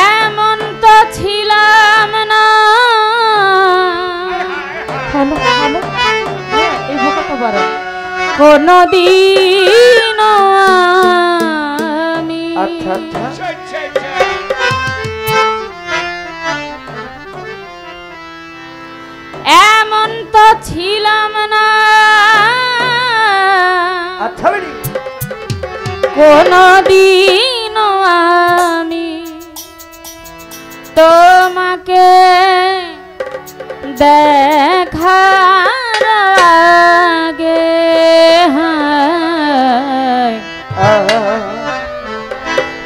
এমন তো ছিলাম না কোনদিন আমি এমন তো ছিলাম না কোনদিন আমি তোমাকে দেখার আগে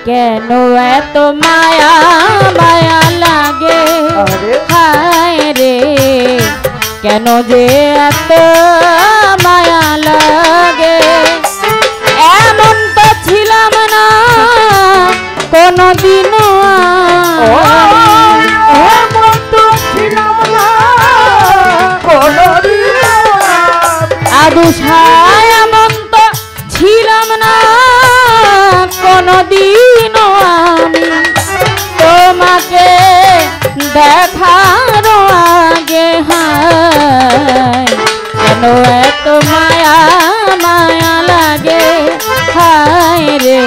কেন এত মায়া মায়া লাগে হায় রে কেন যে এত মায়া লাগে এমন তো ছিলাম না কোনদিনও আদুষায় এমন তো ছিলাম না কোনদিনও আমি তোমাকে দেখার আগে হায় কেন এত মায়া মায়া লাগে হায় রে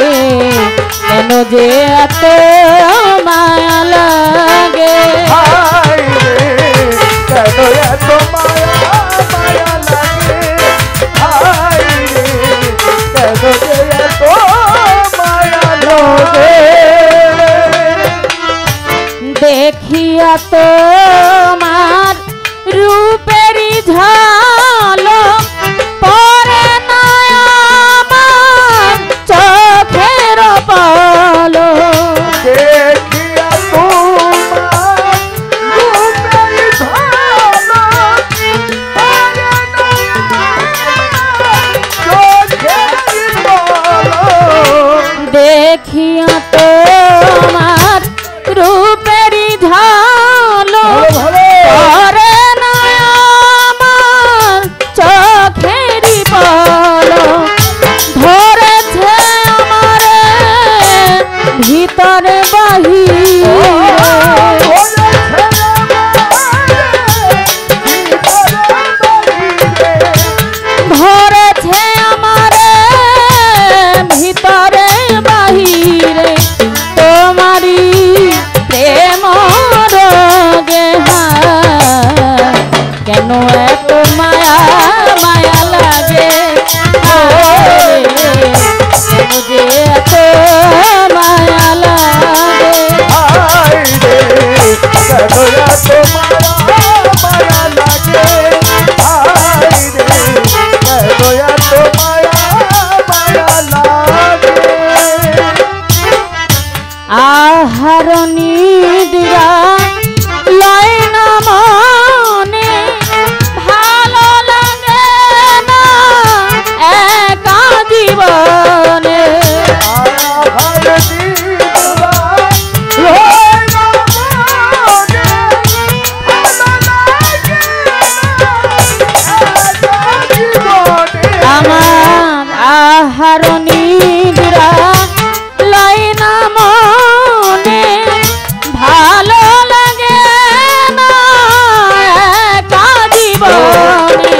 কেন যে এত মায়া লাগে কেন এত মায়া মায়া লাগে হায় রে কেন যে এত মায়া লাগে দেখিয়া তোমার রূপেরই ঝলক পরে না আমার চোখের পলক দেখিয়া তোমার রূপেরই ঝলক পরে না আমার চোখের পলক দেখিয়া তোমার রূপেরই ঝলক পরে না আমার চোখেরই পলক ধরেছে আমারে ভিতরে বাহিরে ধরেছে আমারে ভিতরে বাহিরে তোমারি প্রেম রোগে কেন এত মায়া মায়া লাগে যে এত মায়া লাগে কেন এত মায়া মায়া লাগে হায় রে কেন এত মায়া মায়া লাগে আহার নিদ্রা লয় না মনে ভালো লাগে না একা জীবনে আহার নিদ্রা লয় না মনে ভালো লাগে না একা জীবনে আমার আহার নিদ্রা লয় না মনে ভালো লাগে না একা জীবনে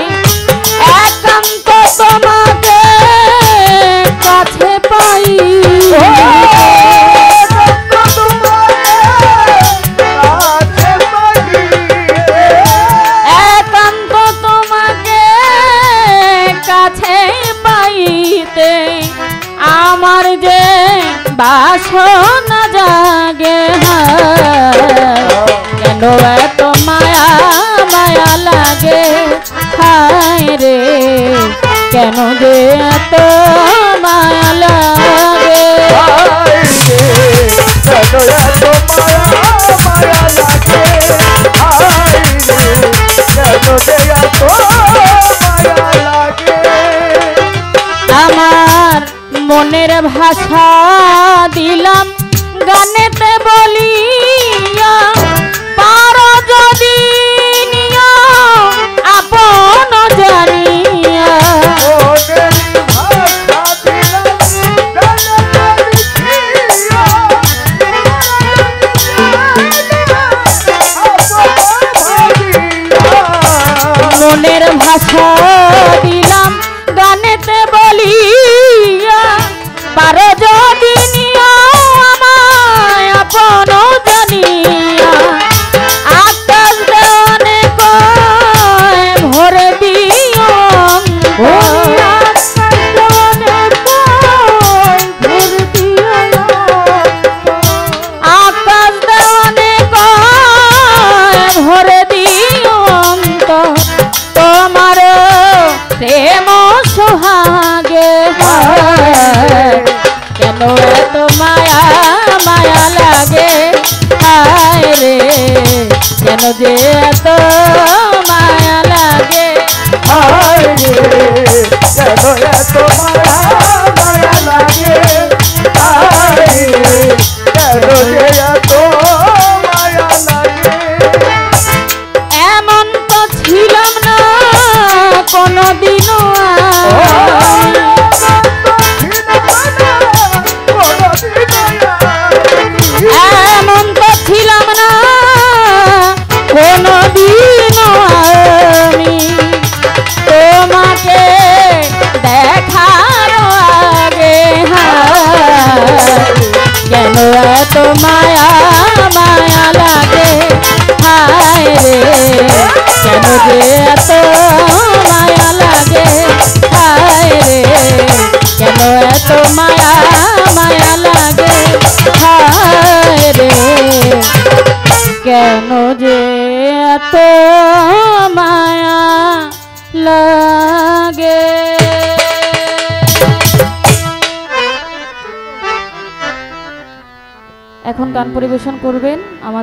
একান্ত তোমাকে কাছে পাই একান্ত তোমাকে কাছে পাইতে আমার যে বাসনা জাগে কেন এত মায়া মায়া লাগে হায় রে কেন যে এত মায়া লাগে কেন এত মায়া মনের ভাষা দিলাম গানেতে বলিয়া পারো যদি নিয়া আপন জানিয়া মনের ভাষা দিলাম গানেতে বলিয়া পারো যদি নিয়া আমায় আপন জানিয়া আকাশ দেওয়ানে কয় ভরে দিও আকাশ দেওয়ানে কয় ভরে দিও তোমার প্রেম সোহাগে কেন এত মায়া মায়া লাগে হায় রে কেন যে এত মায়া লাগে হায় রে কেন এত মায়া মায়া লাগে হায় রে কেন যে এত মায়া লাগে এমন তো ছিলাম না কোনদিনও এমন তো ছিলাম না কোনদিনও আমি তোমাকে দেখার আগে কেন এত মায়া মায়া লাগে হায় রে কেন যে এত মায়া লাগে হায় রে কেন এত মায়া মায়া লাগে হায় রে কেন যে এত মায়া লাগে। এখন গান পরিবেশন করবেন আমাদের